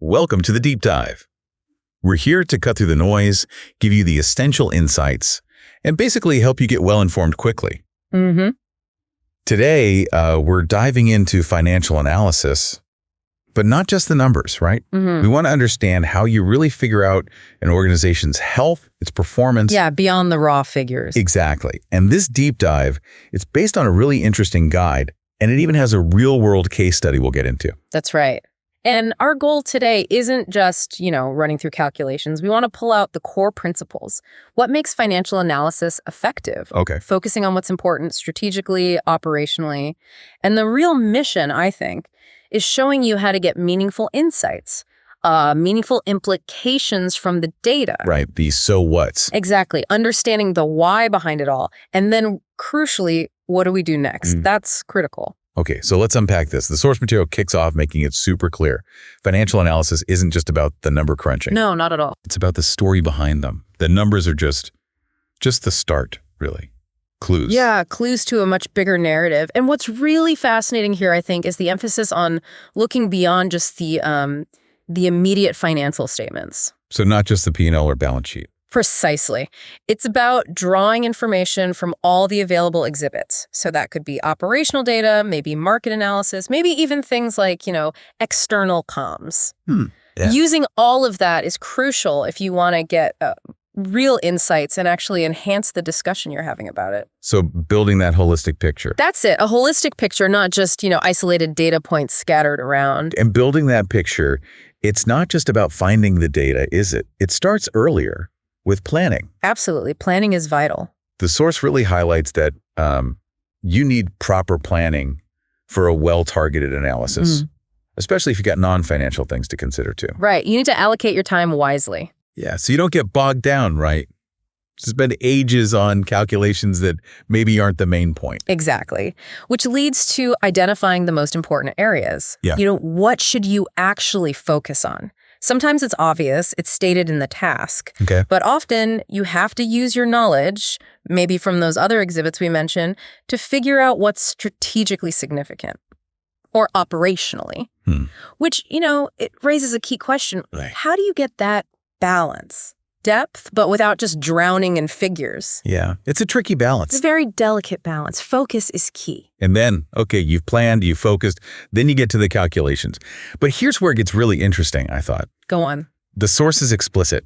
Welcome to the Deep Dive. We're here to cut through the noise, give you the essential insights, and basically help you get well-informed quickly. Mm-hmm. Today, we're diving into financial analysis, but not just the numbers, right? Mm-hmm. We want to understand how you really figure out an organization's health, its performance. Yeah, beyond the raw figures. Exactly. And this deep dive, it's based on a really interesting guide, and it even has a real-world case study we'll get into. That's right. And our goal today isn't just, running through calculations. We want to pull out the core principles. What makes financial analysis effective? Okay. Focusing on what's important strategically, operationally. And the real mission, I think, is showing you how to get meaningful insights, meaningful implications from the data. Right, the so whats. Exactly. Understanding the why behind it all. And then, crucially, what do we do next? That's critical. Okay, so let's unpack this. The source material kicks off making it super clear. Financial analysis isn't just about the number crunching. No, not at all. It's about the story behind them. The numbers are just the start, really. Clues. Yeah, clues to a much bigger narrative. And what's really fascinating here, I think, is the emphasis on looking beyond just the immediate financial statements. So not just the P&L or balance sheet. Precisely. It's about drawing information from all the available exhibits. So that could be operational data, maybe market analysis, maybe even things like, external comms. Yeah. Using all of that is crucial if you want to get real insights and actually enhance the discussion you're having about it. So building that holistic picture. That's it. A holistic picture, not just, isolated data points scattered around. And building that picture, it's not just about finding the data, is it? It starts earlier with planning. Absolutely. Planning is vital. The source really highlights that you need proper planning for a well-targeted analysis, especially if you've got non-financial things to consider too. Right. You need to allocate your time wisely. Yeah, so you don't get bogged down, right? Spend ages on calculations that maybe aren't the main point. Exactly. Which leads to identifying the most important areas. Yeah. What should you actually focus on? Sometimes it's obvious, it's stated in the task, Okay. but often you have to use your knowledge, maybe from those other exhibits we mentioned, to figure out what's strategically significant or operationally, which, it raises a key question. Right. How do you get that balance? Depth, but without just drowning in figures. Yeah, it's a tricky balance. It's a very delicate balance. Focus is key. And then, okay, you've planned, you've focused, then you get to the calculations. But here's where it gets really interesting, I thought. Go on. The source is explicit.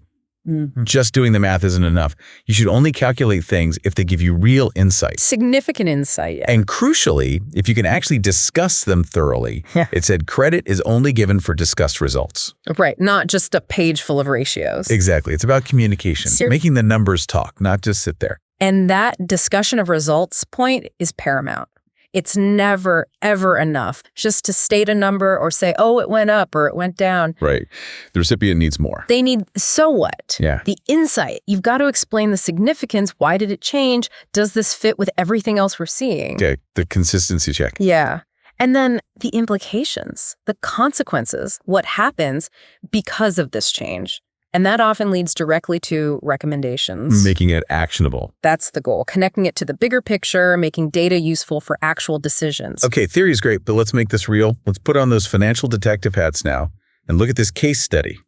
Just doing the math isn't enough. You should only calculate things if they give you real insight. Significant insight. Yeah. And crucially, if you can actually discuss them thoroughly, it said credit is only given for discussed results. Right, not just a page full of ratios. Exactly. It's about communication, making the numbers talk, not just sit there. And that discussion of results point is paramount. It's never, ever enough just to state a number or say, oh, it went up or it went down. Right. The recipient needs more. They need, so what? Yeah. The insight. You've got to explain the significance. Why did it change? Does this fit with everything else we're seeing? Okay. The consistency check. Yeah. And then the implications, the consequences, what happens because of this change. And that often leads directly to recommendations. Making it actionable. That's the goal, connecting it to the bigger picture, making data useful for actual decisions. Okay, theory is great, but let's make this real. Let's put on those financial detective hats now and look at this case study.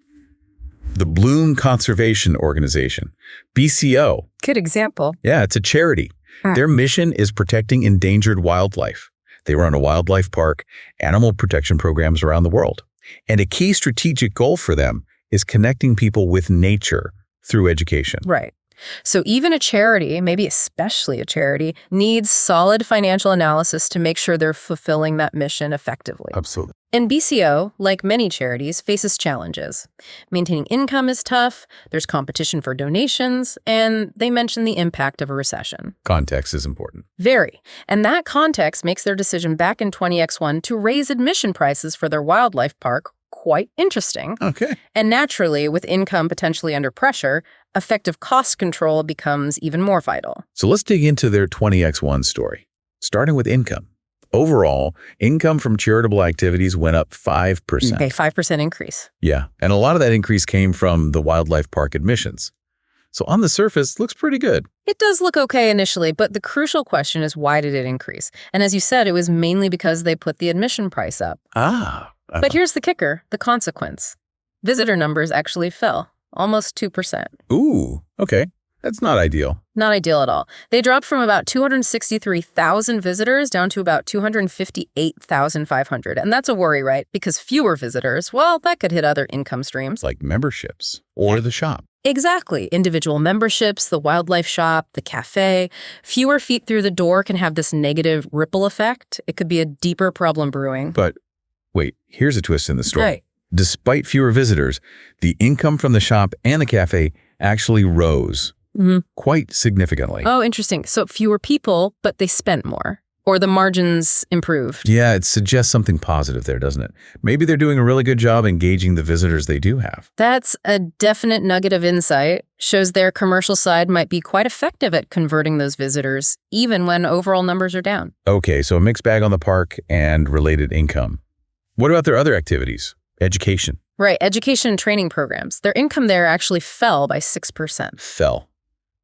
The Bloom Conservation Organization, BCO. Good example. Yeah, it's a charity. Their mission is protecting endangered wildlife. They run a wildlife park, animal protection programs around the world. And a key strategic goal for them is connecting people with nature through education. Right. So even a charity, maybe especially a charity, needs solid financial analysis to make sure they're fulfilling that mission effectively. Absolutely. And BCO, like many charities, faces challenges. Maintaining income is tough, there's competition for donations, and they mention the impact of a recession. Context is important. Very. And that context makes their decision back in 20X1 to raise admission prices for their wildlife park quite interesting. Okay. And naturally, with income potentially under pressure, effective cost control becomes even more vital. So let's dig into their 20X1 story, starting with income. Overall, income from charitable activities went up 5%. Okay, 5% increase. Yeah, and a lot of that increase came from the wildlife park admissions. So on the surface, looks pretty good. It does look okay initially, but the crucial question is, why did it increase? And as you said, it was mainly because they put the admission price up. Ah. But here's the kicker, the consequence. visitor numbers actually fell, almost 2%. Ooh, okay. That's not ideal. Not ideal at all. They dropped from about 263,000 visitors down to about 258,500. And that's a worry, right? Because fewer visitors, well, that could hit other income streams. Like memberships or the shop. Exactly. Individual memberships, the wildlife shop, the cafe. Fewer feet through the door can have this negative ripple effect. It could be a deeper problem brewing. But wait, here's a twist in the story. Right. Despite fewer visitors, the income from the shop and the cafe actually rose quite significantly. Oh, interesting. So fewer people, but they spent more. Or the margins improved. Yeah, it suggests something positive there, doesn't it? Maybe they're doing a really good job engaging the visitors they do have. That's a definite nugget of insight. Shows their commercial side might be quite effective at converting those visitors, even when overall numbers are down. Okay, so a mixed bag on the park and related income. What about their other activities? Education. Right, education and training programs. Their income there actually fell by 6%. Fell.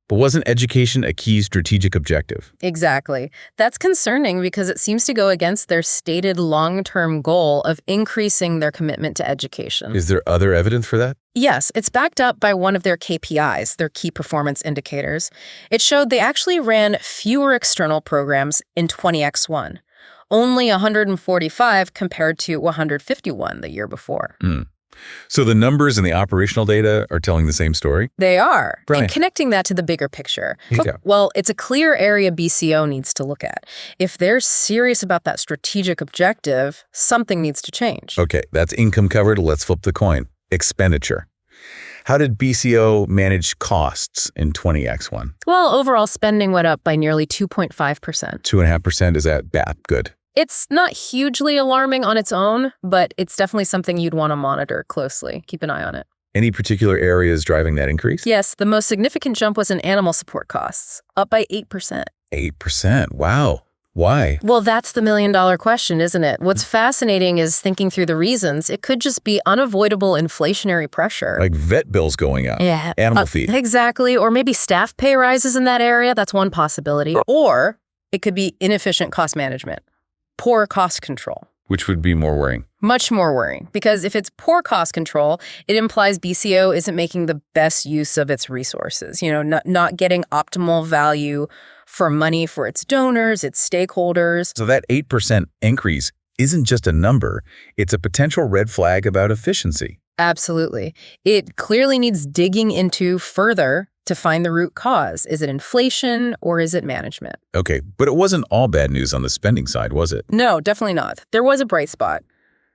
But wasn't education a key strategic objective? Exactly. That's concerning because it seems to go against their stated long-term goal of increasing their commitment to education. Is there other evidence for that? Yes, it's backed up by one of their KPIs, their key performance indicators. It showed they actually ran fewer external programs in 20X1, only 145 compared to 151 the year before. So the numbers and the operational data are telling the same story? They are. Brilliant. And connecting that to the bigger picture. Yeah. Well, it's a clear area BCO needs to look at. If they're serious about that strategic objective, something needs to change. Okay, that's income covered. Let's flip the coin. Expenditure. How did BCO manage costs in 20X1? Well, overall spending went up by nearly 2.5%. 2.5%, is that bad? Good. It's not hugely alarming on its own, but it's definitely something you'd want to monitor closely. Keep an eye on it. Any particular areas driving that increase? Yes, the most significant jump was in animal support costs, up by 8%. 8%. Wow. Why? Well, that's the million-dollar question, isn't it? What's fascinating is thinking through the reasons. It could just be unavoidable inflationary pressure. Like vet bills going up. Yeah. Animal feed. Exactly. Or maybe staff pay rises in that area. That's one possibility. Or it could be inefficient cost management. Poor cost control. Which would be more worrying. Much more worrying, because if it's poor cost control, it implies BCO isn't making the best use of its resources, not getting optimal value for money for its donors, its stakeholders. So that 8% increase isn't just a number, it's a potential red flag about efficiency. Absolutely. It clearly needs digging into further to find the root cause. Is it inflation or is it management? Okay, but it wasn't all bad news on the spending side, was it? No, definitely not. There was a bright spot.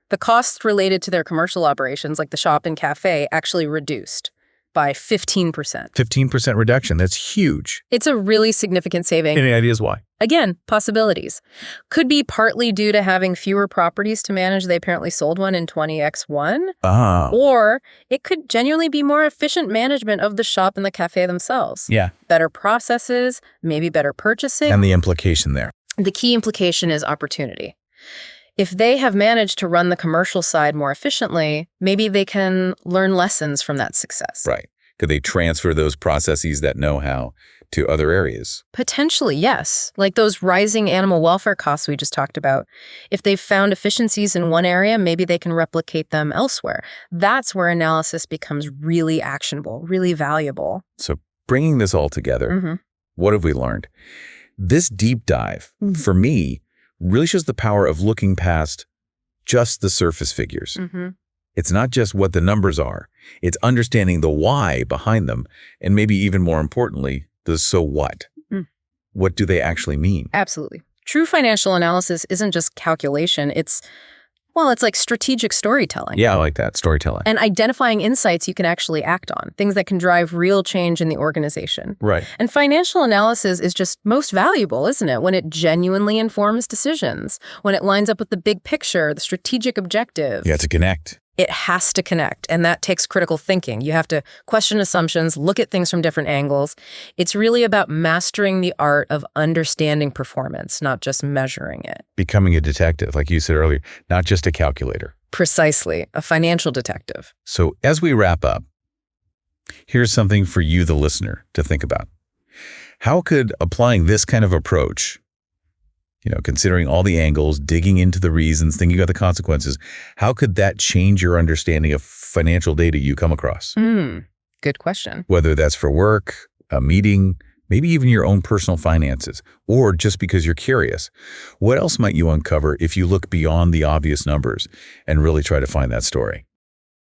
The costs related to their commercial operations, like the shop and cafe, actually reduced by 15%. 15% reduction, that's huge. It's a really significant saving. Any ideas why? Again, possibilities. Could be partly due to having fewer properties to manage. They apparently sold one in 20X1. Or it could genuinely be more efficient management of the shop and the cafe themselves. Yeah. Better processes, maybe better purchasing. And the implication there. The key implication is opportunity. If they have managed to run the commercial side more efficiently, maybe they can learn lessons from that success. Right. Could they transfer those processes, that know-how, to other areas? Potentially, yes. Like those rising animal welfare costs we just talked about. If they've found efficiencies in one area, maybe they can replicate them elsewhere. That's where analysis becomes really actionable, really valuable. So bringing this all together, what have we learned? This deep dive, for me, really shows the power of looking past just the surface figures. It's not just what the numbers are. It's understanding the why behind them, and maybe even more importantly, the so what. What do they actually mean? Absolutely. True financial analysis isn't just calculation. It's like strategic storytelling. Yeah, I like that, storytelling. And identifying insights you can actually act on, things that can drive real change in the organization. Right. And financial analysis is just most valuable, isn't it? When it genuinely informs decisions, when it lines up with the big picture, the strategic objective. Yeah, to connect. It has to connect, and that takes critical thinking. You have to question assumptions, look at things from different angles. It's really about mastering the art of understanding performance, not just measuring it. Becoming a detective, like you said earlier, not just a calculator. Precisely, a financial detective. So as we wrap up, here's something for you, the listener, to think about. How could applying this kind of approach Considering all the angles, digging into the reasons, thinking about the consequences, how could that change your understanding of financial data you come across? Good question. Whether that's for work, a meeting, maybe even your own personal finances, or just because you're curious. What else might you uncover if you look beyond the obvious numbers and really try to find that story?